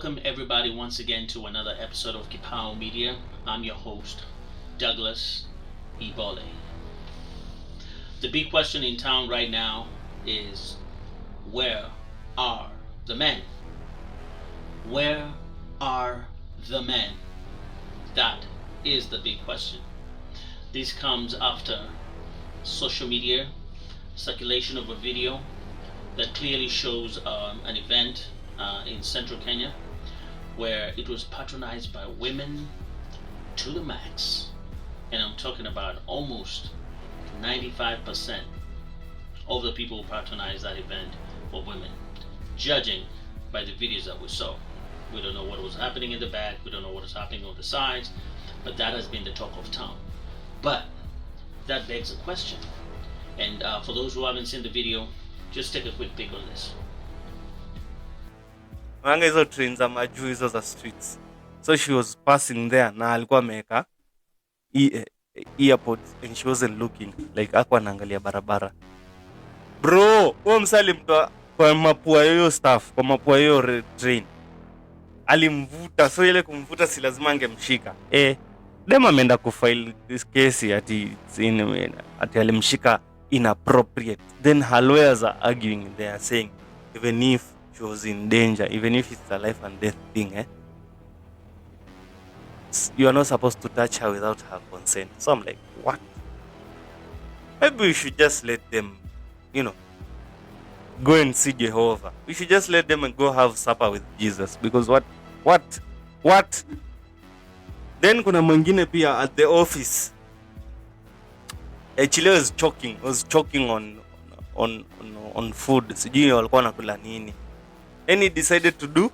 Welcome everybody once again to another episode of Kipao Media. I'm your host, Douglas Ibole. The big question in town right now is, where are the men? Where are the men? That is the big question. This comes after social media circulation of a video that clearly shows an event in central Kenya where it was patronized by women to the max. And I'm talking about almost 95% of the people who patronized that event were women, judging by the videos that we saw. We don't know what was happening in the back, we don't know what was happening on the sides, but that has been the talk of town. But that begs a question. And for those who haven't seen the video, just take a quick peek on this. Wanga hizo trains za majuu hizo za streets. So she was passing there na alikuwa ameweka earpods and she wasn't looking, like hakuwa anaangalia barabara. Bro, huyo msali mtu kwa mapua hiyo staff, kwa mapua hiyo train. Alimvuta, so ile kumvuta si lazima angemshika. Dem ameenda kufile this case ati alimshika inappropriate. Then her lawyers are arguing, they are saying even if she was in danger, even if it's a life and death thing, you are not supposed to touch her without her consent. So I'm like, what? Maybe we should just let them, go and see Jehovah. We should just let them and go have supper with Jesus. Because what? Then kuna mwingine pia at the office. Chile was choking on food. Sijui walikuwa nakula nini. And he decided to do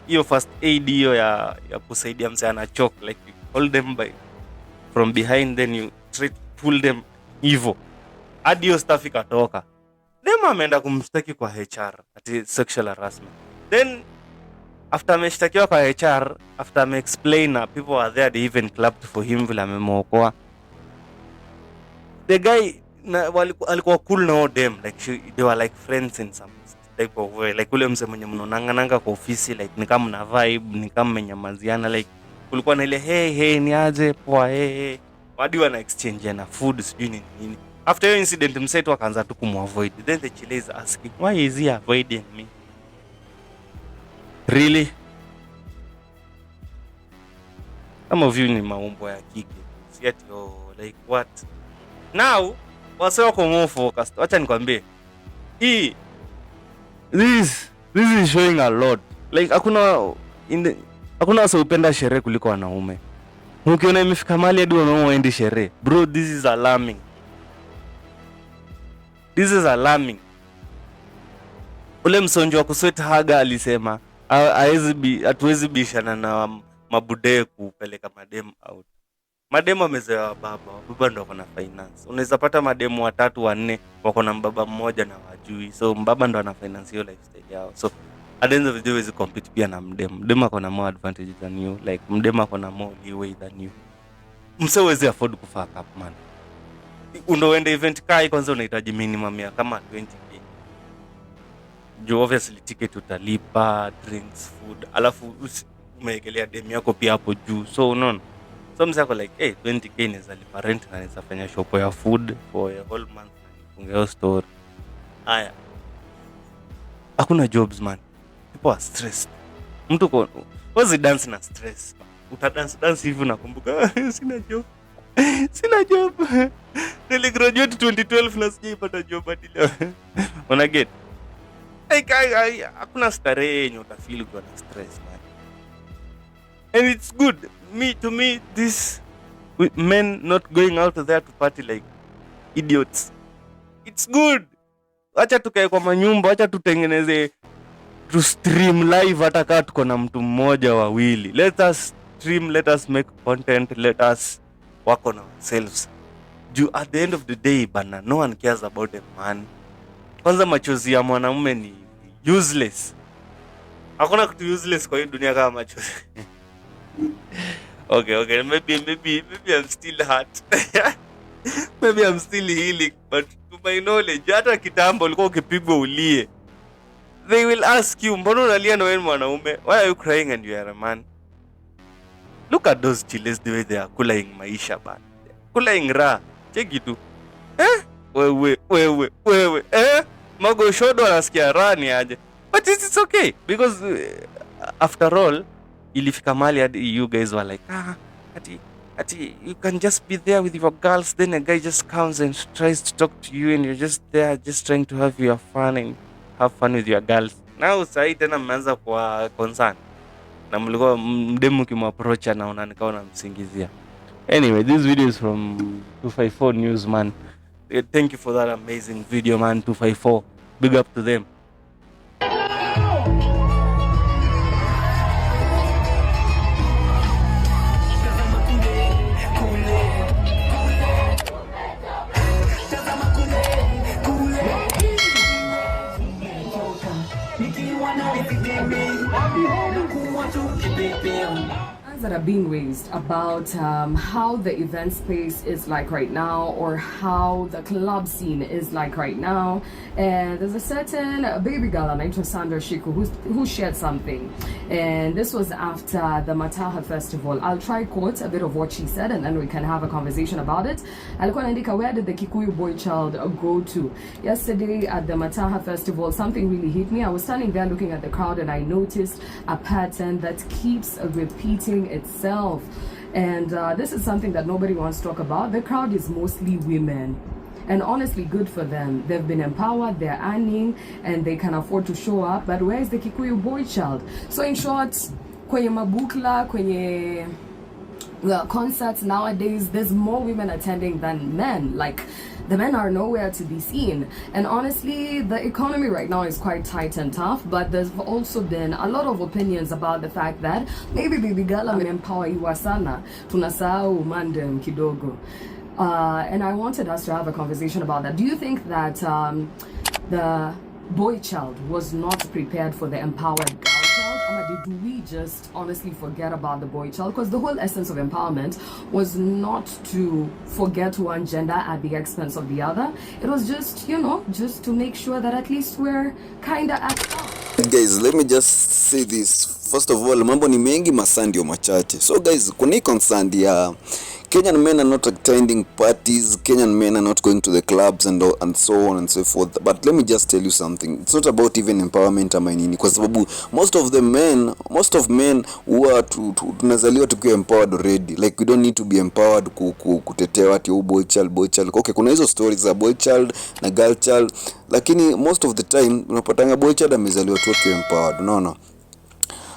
hiyo first aid hiyo ya kusaidia mse ana choke, like you hold them from behind, then you try to pull them hivyo hadi hiyo staff ikatoka. Dem ameenda kumshtaki kwa HR ati sexual harassment. Then after ameshtakiwa kwa HR, after ame explain, people were there, they even clapped for him vile amemuokoa. The guy alikuwa cool na dem, like they were like friends in some type of way, like ule mse mwenye mnonanga kwa ofisi, like ni kama na vibe, ni kama mmenyamaziana, like kulikuwa na ile hey ni aje poa hey wadi wana exchange na food sijui nini. After your incident mseto akaanza tu kumavoid. Then the chile is asking, why is he avoiding me? Really? Some of you ni maumbo ya kike. See at like what? Now, wase wako more focused. Wacha nikwambie. This is showing a lot. Like hakuna wase upenda sherehe kuliko wanaume. Ukiona imefika mahali hadi wanaume waendi sherehe. Bro, this is alarming. This is alarming. Ule msonjo wa kusweat haga alisema hatuwezi bishana na mabude kupeleka madem out. Mademu wamezoea baba ndo wako na finance. Unaweza pata mademu 3 4 wako na mbaba mmoja na wajui. So mbaba ndo ana finance hiyo lifestyle yao. So at the end of the day wezi compete pia na mdemu. Mdemu ako na more advantage than you. Like mdemu ako na more leeway than you. Mse wezi afford kufuck up man. Unaenda event kai kwanza unahitaji minimum ya kama 20k. Juu obviously ticket utalipa, drinks, food. Alafu umeekelea demu yako pia hapo juu. So unaona. So msako like 20k neza lipa rent na neza fanya shop ya food for a whole month na nifunge hiyo store. Haya. Hakuna jobs man. People are stressed. Mtu wazi dance na stress. Utadance hivi nakumbuka sina job. Nili graduate 2012 na sijaipata job hadi leo. Una get? Hakuna starehe yenye utafeel ukiwa na stress man. And it's good. To me, this men not going out there to party like idiots. It's good. Acha tukae kwa manyumba, acha tutengeneze to stream live hata kama tuko na mtu mmoja wawili. Let us stream, let us make content, let us work on ourselves. At the end of the day, bana, no one cares about a man. Kwanza machozi ya mwanamume ni useless. Hakuna kitu useless kwa hii dunia kama machozi. Okay, maybe I'm still hurt. Maybe I'm still healing, but to my knowledge, hata kitambo ulikuwa ukipigwa ulie. they will ask you, mbona unalia na wewe mwanaume? Why are you crying and you are a man? Look at those chiles the way they are kulaing maisha bana. Kulaing raha. Cheki tu. Wewe. Mago shodo anasikia raha ni aje. But it's okay because after all ilifika mali hadi you guys were like, ati you can just be there with your girls, then a guy just comes and tries to talk to you and you're just there just trying to have your fun and have fun with your girls. Now sahi tena mmeanza kwa concern na mlikuwa mdemu kimapproach na unanika msingizia. Anyway, this video is from 254 News, man. Thank you for that amazing video, man. 254, big up to them. That are being raised about how the event space is like right now, or how the club scene is like right now. And there's a certain baby girl named Sandra Shiku who shared something, and this was after the Mataha festival. I'll try quote a bit of what she said and then we can have a conversation about it. Alikuwa anaandika, where did the Kikuyu boy child go to? Yesterday at the Mataha festival, something really hit me. I was standing there looking at the crowd and I noticed a pattern that keeps repeating itself, and this is something that nobody wants to talk about. The crowd is mostly women, and honestly, good for them. They've been empowered, they're earning, and they can afford to show up. But where is the Kikuyu boy child? So in short, kwenye mabukla, kwenye concerts nowadays, there's more women attending than men. Like, the men are nowhere to be seen. And honestly, the economy right now is quite tight and tough, but there's also been a lot of opinions about the fact that maybe baby girl amempoweriwa sana, tunasahau mandem kidogo. And I wanted us to have a conversation about that. Do you think that the boy child was not prepared for the empowered girl child? Or did we just honestly forget about the boy child? Because the whole essence of empowerment was not to forget one gender at the expense of the other. It was just, just to make sure that at least we're kind of at par. Guys, let me just say this. First of all, mambo ni mengi, masaa ndio machache. So guys, kuna hii concern ya Kenyan men are not attending parties, Kenyan men are not going to the clubs and so on and so forth. But let me just tell you something. It's not about even empowerment ama nini, kwa sababu most of men huwa tunazaliwa tukiwa empowered already. Like, we don't need to be empowered kutetea watu boy child. Okay, kuna hizo stories za boy child na girl child, lakini most of the time unapatanga boy child amezaliwa tu akiwa empowered. No.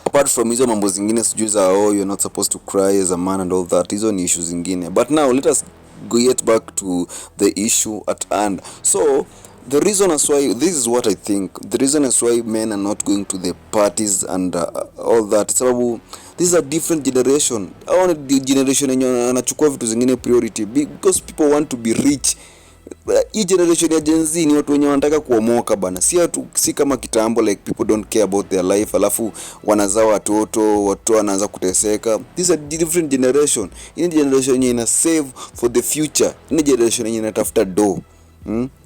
Apart from hizo mambo zingine sijui za you're not supposed to cry as a man and all that, hizo ni issues zingine. But now let us get back to the issue at hand. So the reason as why, this is what I think, the reason as why men are not going to the parties and all that, sababu this is a different generation. Our generation yenye anachukua vitu zingine priority because people want to be rich. Hii generation ya Gen Z ni watu wenye wanataka kuomoka bana. Si kama kitambo, like people don't care about their life, alafu wanazaa watu wanaanza kuteseka. This is a different generation. Hii generation yenye ina save for the future. Hii generation yenye inatafuta do.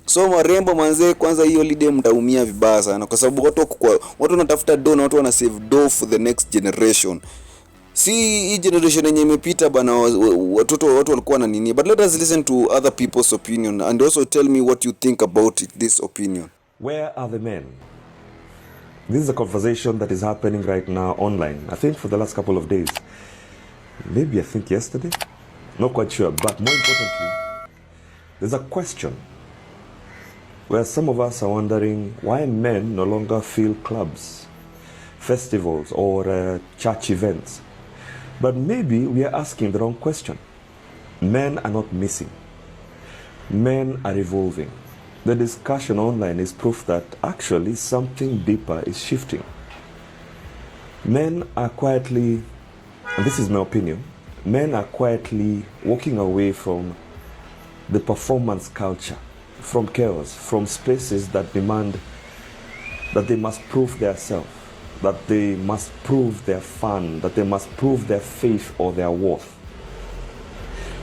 So marembo manze, kwanza hiyo holiday mtaumia vibaya sana kwa sababu watu wanatafuta do na watu wana save do for the next generation. Si hii generation yenye imepita bana, watu walikuwa na nini. But let us listen to other people's opinion and also tell me what you think about this opinion. Where are the men? This is a conversation that is happening right now online. I think for the last couple of days. Maybe I think yesterday. Not quite sure. But more importantly, there's a question where some of us are wondering why men no longer feel clubs, festivals, or church events. But maybe we are asking the wrong question. Men are not missing. Men are evolving. The discussion online is proof that actually something deeper is shifting. Men are quietly, and this is my opinion, men are quietly walking away from the performance culture, from chaos, from spaces that demand that they must prove themselves, that they must prove their fun, that they must prove their faith or their worth.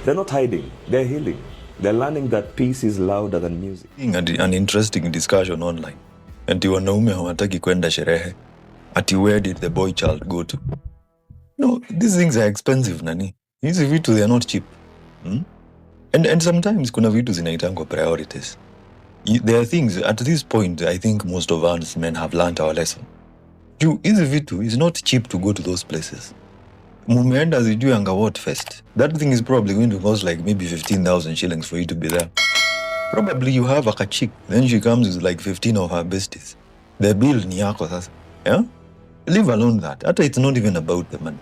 They're not hiding, they're healing. They're learning that peace is louder than music. An interesting discussion online. ati wanaume hawataki kwenda sherehe, ati where did the boy child go to? No, these things are expensive, nani. Hizi vitu, they are not cheap. And sometimes kuna vitu zinaitangwa priorities. There are things, at this point, I think most of us men have learned our lesson. Hizi vitu is not cheap to go to those places. Mumeenda zijui anga what fest. That thing is probably going to cost like maybe 15,000 shillings for you to be there. Probably you have a chick, then she comes with like 15 of her besties. The bill ni yako sasa. Yeah? Leave alone that. Hata it's not even about the money.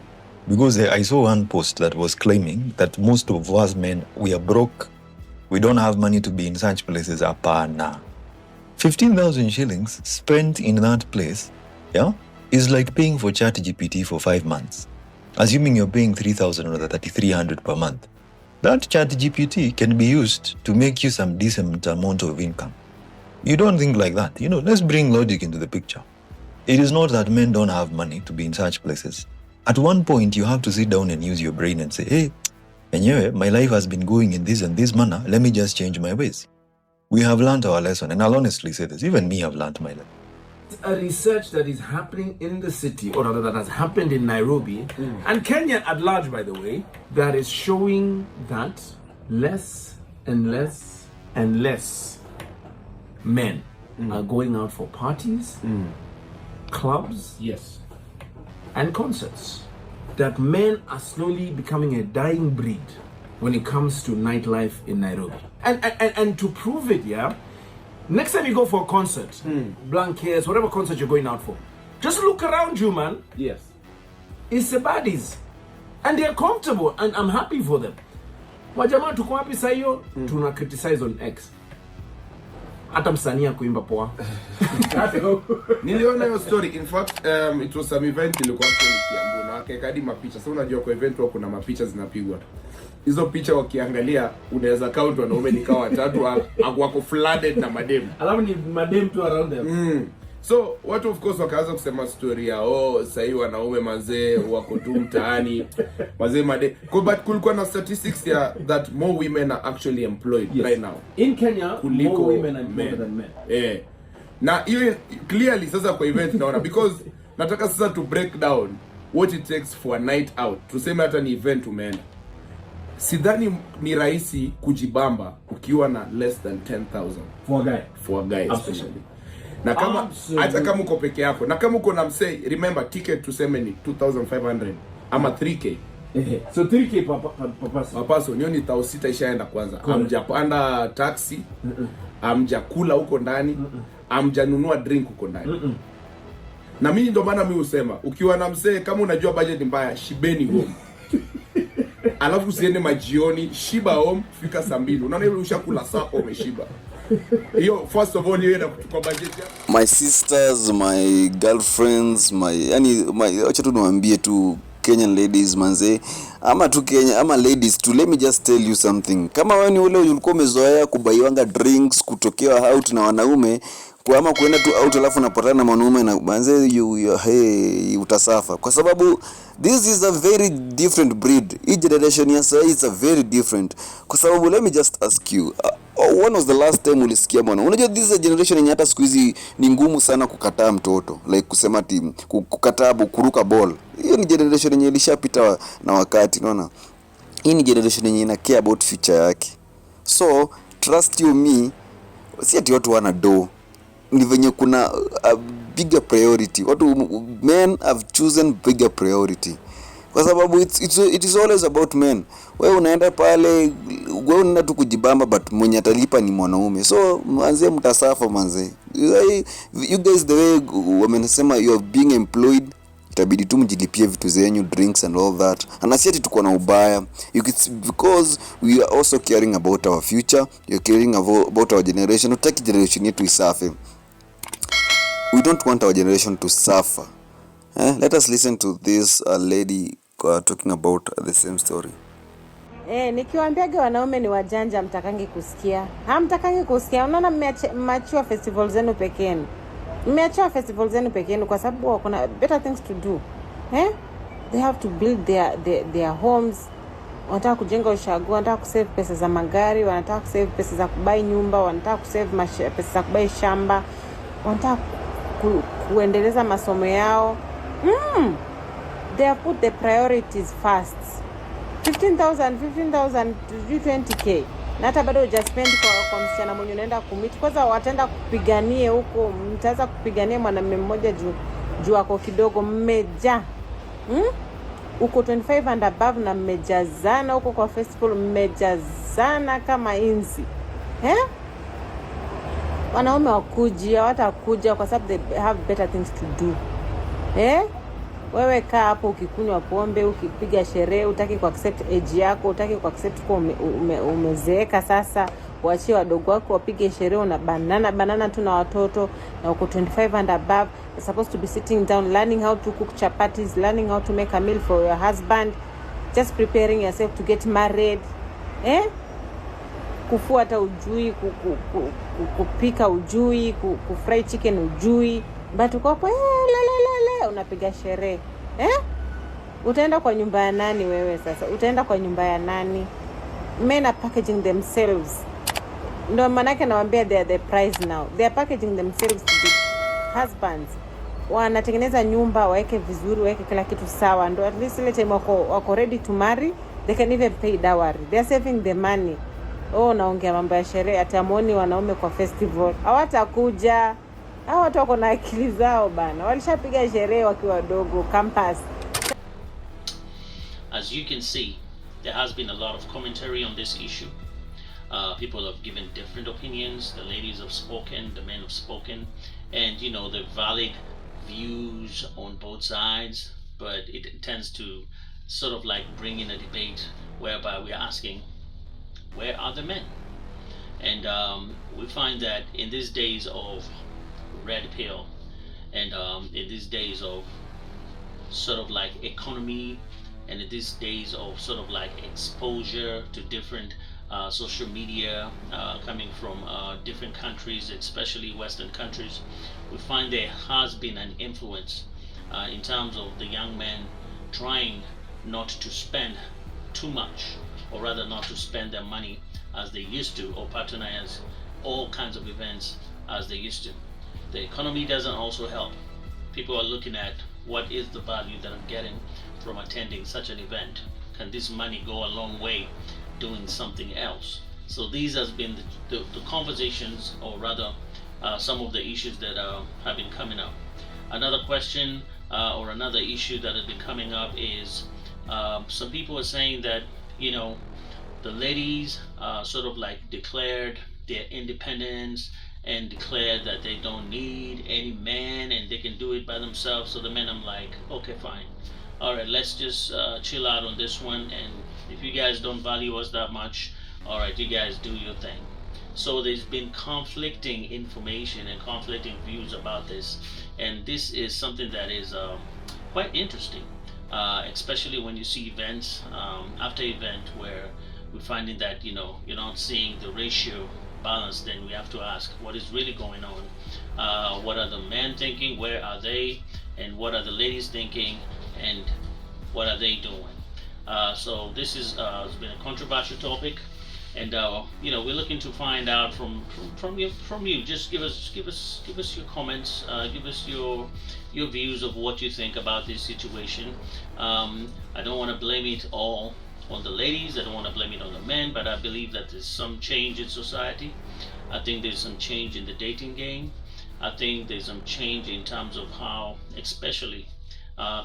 Because I saw one post that was claiming that most of us men, we are broke. We don't have money to be in such places. Apana. 15,000 shillings spent in that place, yeah, is like paying for ChatGPT for 5 months. Assuming you're paying 3,000 or 3,300 per month. That ChatGPT can be used to make you some decent amount of income. You don't think like that. Let's bring logic into the picture. It is not that men don't have money to be in such places. At one point, you have to sit down and use your brain and say, hey, anyway, my life has been going in this and this manner. Let me just change my ways. We have learned our lesson. And I'll honestly say this, even me have learned my lesson. A research that is happening in the city, or rather that has happened in Nairobi, and Kenya at large, by the way, that is showing that less and less and less men are going out for parties, clubs, Yes. and concerts. That men are slowly becoming a dying breed when it comes to nightlife in Nairobi. And to prove it, yeah, next time you go for a concert, Blankets, whatever concert you're going out for, just look around you, man. Yes. It's the baddies. And they're comfortable, and I'm happy for them. Wajamaa tuko wapi saa hiyo? Tuna criticize on X. Hata msanii kuimba poa. Niliona hiyo story. In fact, it was some event ilikuwa hapo Kiambu na wakaweka hadi mapicha. Sasa unajua kwa event wao kuna mapicha zinapigwa. Hizo picha wakiangalia unaweza count wanaume nikawa watatu wako flooded na madem. Alafu ni madem tu around them. So watu of course wakaanza kusema story ya sasa hivi wanaume mazee wako tu mtaani mazee made. But kulikuwa na statistics ya that more women are actually employed right now In Kenya, kuliko more women are employed than men. Na hiyo clearly sasa kwa event naona because nataka sasa to break down what it takes for a night out. Tuseme hata ni event umeenda. Sidhani ni rahisi kujibamba ukiwa na less than 10,000 for a guy especially. Na kama hata kama uko peke yako na kama uko na msee, remember ticket tuseme ni 2,500 ama 3k. So 3k per person hiyo ni 6,000 ishaenda kwanza. Amjapanda taxi, amjakula huko ndani, amjanunua drink huko ndani. Na mimi ndo maana mimi husema ukiwa na msee kama unajua budget mbaya, shibeni home. Alafu usiende majioni, shiba home, fika saa 2. Unaona ile ushakula sapa umeshiba. Hiyo first of all hiyo kwa budget ya My sisters, my girlfriends, acha tu niwaambie tu Kenyan ladies manze, ama tu Kenya ama ladies tu, let me just tell you something. Kama wewe ni ule ulikuwa umezoea kubaiwanga drinks kutokea out na wanaume, kwa ama kuenda tu out alafu unapatana na mwanaume na manze utasafa, kwa sababu this is a very different breed. Each generation ya sasa is a very different, kwa sababu let me just ask you, when was the last time ulisikia bwana? Unajua this is a generation yenye hata siku hizi ni ngumu sana kukataa mtoto, like kusema ati kukataa kuruka ball. Hiyo ni generation yenye ilishapita na wakati, unaona? Hii ni generation yenye ina care about future yake. So trust you me, si ati watu wana do, ni venye kuna a bigger priority. Watu men have chosen bigger priority, kwa sababu it is always about men. Wewe unaenda pale, wewe unaenda tu kujibamba, but mwenye atalipa ni mwanaume. So manze mtasafa manze. You guys the way wamenisema you are being employed, itabidi tu mjilipie vitu zenyu, drinks and all that. And asiati tuko na ubaya, because we are also caring about our future, you're caring about our generation. Utaki generation yetu isafe. We don't want our generation to suffer. Let us listen to this lady talking about the same story. Nikiwaambiaga wanaume ni wajanja, mtakangi kusikia. Hamtakangi kusikia. Unaona mmeachiwa festival zenu pekeni. Mmeachiwa festival zenu pekeni kwa sababu kuna better things to do. They have to build their homes. Wanataka kujenga ushago, wanataka kusave pesa za magari, wanataka kusave pesa za kubai nyumba, wanataka kusave pesa za kubai shamba. wanataka kuendeleza masomo yao. They have put the priorities first. 15,000 to 20k. Na hata bado hujaspend kwa msichana mwenye unaenda kumit. Kwanza wataenda kupiganie huko, mtaanza kupigania mwanamume mmoja juu wako kidogo mmeja. Huko 25 and above na mmejazana huko kwa festival, mmejazana kama inzi. Wanaume hawatakuja kwa sababu they have better things to do. Wewe kaa hapo ukikunywa pombe, ukipiga sherehe, utaki ku accept age yako, utaki ku accept kwa umezeeka sasa, uachie wadogo wako wapige sherehe, una banana tu na watoto, na uko 25 and above. You're supposed to be sitting down learning how to cook chapatis, learning how to make a meal for your husband, just preparing yourself to get married. Kufua hata ujui, kupika ujui, kufry chicken ujui, but uko hapo unapiga sherehe. Utaenda kwa nyumba ya nani wewe sasa? Utaenda kwa nyumba ya nani? Men are packaging themselves. Ndio manake nawaambia they are the prize now. They are packaging themselves to be husbands. Wanatengeneza nyumba, waeke vizuri, waeke kila kitu sawa. Ndio at least ile time wako ready to marry, they can even pay dowry. They are saving the money. Naongea mambo ya sherehe, atamuoni wanaume kwa festival. Hawatakuja. Hao watu wako na akili zao bana. Walishapiga sherehe wakiwa wadogo campus. As you can see, there has been a lot of commentary on this issue. People have given different opinions. The ladies have spoken, the men have spoken, and the valid views on both sides, but it tends to sort of like bring in a debate whereby we're asking, where are the men? And we find that in these days of red pill, and in these days of sort of like economy, and in these days of sort of like exposure to different social media coming from different countries, especially Western countries, we find there has been an influence in terms of the young men trying not to spend too much, or rather not to spend their money as they used to, or patronize all kinds of events as they used to. The economy doesn't also help. People are looking at, what is the value that I'm getting from attending such an event? Can this money go a long way doing something else? So these has been the conversations, or rather some of the issues that have been coming up. Another question or another issue that has been coming up is some people are saying that the ladies sort of like declared their independence and declared that they don't need any man and they can do it by themselves. So the men, I'm like, okay, fine, all right, let's just chill out on this one, and if you guys don't value us that much, all right, you guys do your thing. So there's been conflicting information and conflicting views about this, and this is something that is quite interesting, especially when you see events after event where we're finding that you're not seeing the ratio balance. Then we have to ask, what is really going on? What are the men thinking? Where are they? And what are the ladies thinking? And what are they doing? So this is has been a controversial topic, and we're looking to find out from you. Just give us your comments. Give us your views of what you think about this situation. I don't want to blame it all on the ladies, I don't want to blame it on the men, but I believe that there's some change in society. I think there's some change in the dating game. I think there's some change in terms of how, especially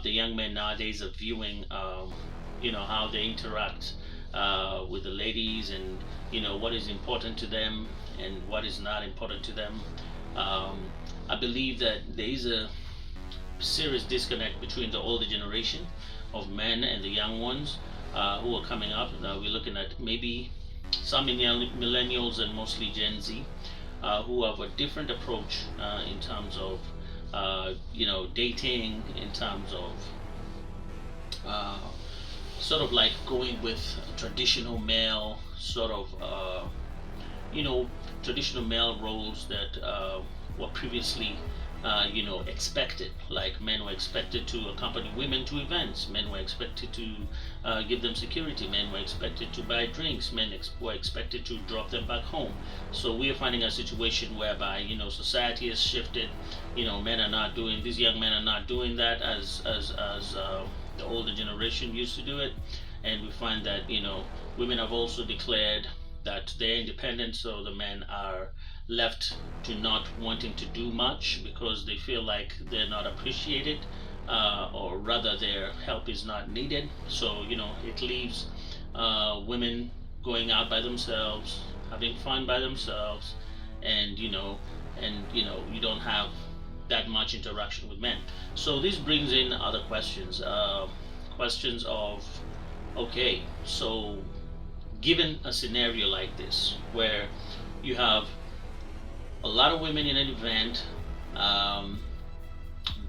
the young men nowadays are viewing how they interact with the ladies, and what is important to them and what is not important to them. I believe that there is a serious disconnect between the older generation of men and the young ones who are coming up. We're looking at maybe some millennials and mostly Gen Z who have a different approach in terms of dating, in terms of sort of like going with traditional male sort of traditional male roles that were previously expected. Like men were expected to accompany women to events. Men were expected to give them security. Men were expected to buy drinks. Men were expected to drop them back home. So we are finding a situation whereby society has shifted. Men are not doing. These young men are not doing that as the older generation used to do it, and we find that women have also declared that they're independent, so the men are left to not wanting to do much because they feel like they're not appreciated, or rather their help is not needed. So it leaves women going out by themselves, having fun by themselves, and you don't have that much interaction with men. So this brings in other questions. Questions of, okay, so given a scenario like this where you have a lot of women in an event,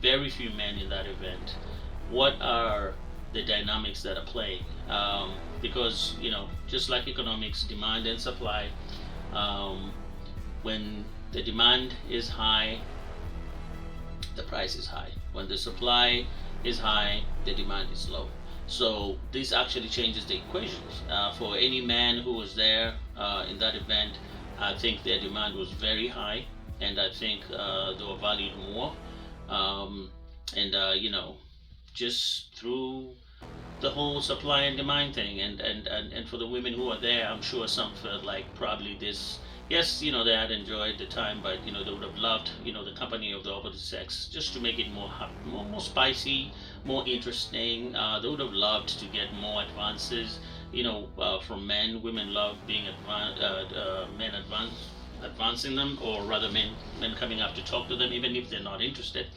very few men in that event, what are the dynamics that are playing? Because just like economics, demand and supply, when the demand is high, the price is high. When the supply is high, the demand is low. So this actually changes the equations. For any man who was there in that event, I think their demand was very high, and I think they were valued more. And just through the whole supply and demand thing, and for the women who were there, I'm sure some felt like probably this. Yes, they had enjoyed the time, but they would have loved the company of the opposite sex, just to make it more spicy, more interesting. They would have loved to get more advances from men. Women love being men advancing them, or rather men coming up to talk to them, even if they're not interested.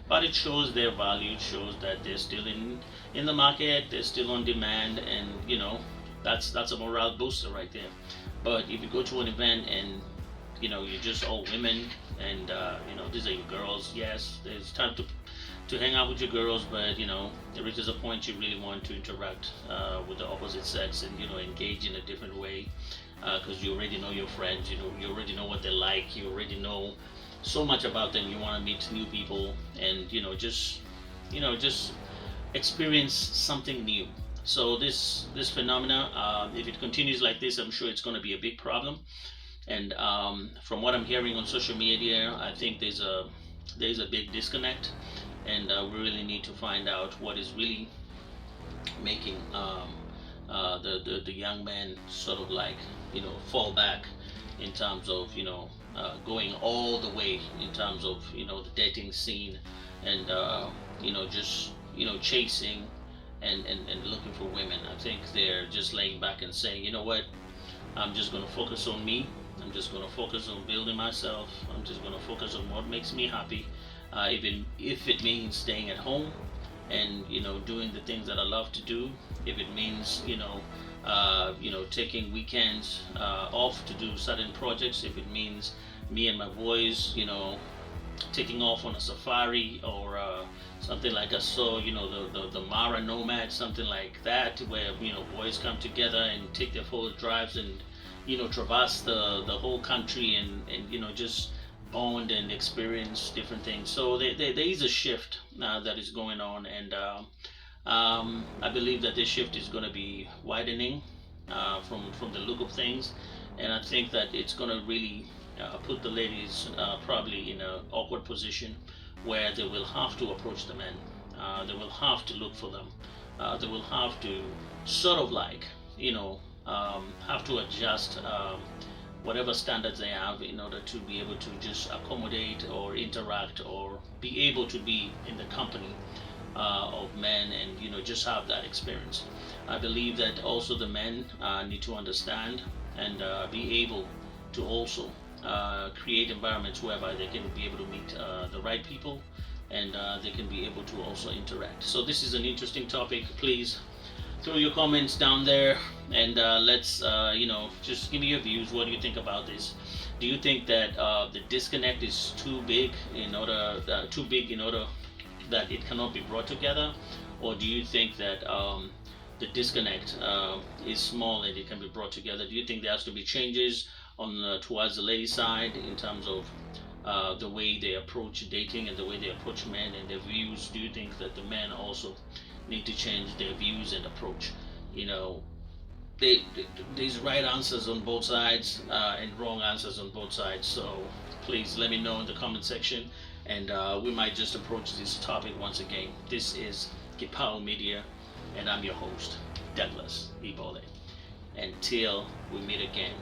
But it shows their value. It shows that they're still in the market. They're still on demand, and that's a morale booster right there. But if you go to an event and you're just all women, and these are your girls, yes, there's time to hang out with your girls, but there reaches a point you really want to interact with the opposite sex and engage in a different way, because you already know your friends, you already know what they like, you already know so much about them. You want to meet new people, and just experience something new. So this phenomena, if it continues like this, I'm sure it's going to be a big problem. And from what I'm hearing on social media, I think there's a big disconnect, and we really need to find out what is really making the young men sort of like fall back in terms of going all the way in terms of the dating scene, and just chasing and looking for women. I think they're just laying back and saying, you know what, I'm just going to focus on me. I'm just going to focus on building myself. I'm just going to focus on what makes me happy, even if it means staying at home and doing the things that I love to do. If it means taking weekends off to do certain projects. If it means me and my boys taking off on a safari, or something like I saw the Mara Nomad, something like that, where boys come together and take their full drives and traverse the whole country, and just bond and experience different things. So there is a shift that is going on, and I believe that this shift is going to be widening from the look of things, and I think that it's going to really put the ladies probably in an awkward position where they will have to approach the men. They will have to look for them. They will have to sort of like have to adjust whatever standards they have in order to be able to just accommodate or interact or be able to be in the company of men, and just have that experience. I believe that also the men need to understand and be able to also create environments whereby they can be able to meet the right people, and they can be able to also interact. So this is an interesting topic. Please throw your comments down there, and let's just give me your views. What do you think about this? Do you think that the disconnect is too big in order that it cannot be brought together, or do you think that the disconnect is small and it can be brought together? Do you think there has to be changes on towards the lady side in terms of the way they approach dating and the way they approach men and their views? Do you think that the men also need to change their views and approach? You know, there's right answers on both sides and wrong answers on both sides. So please let me know in the comment section, and we might just approach this topic once again. This is Kipao Media, and I'm your host, Douglas Ibole. Until we meet again.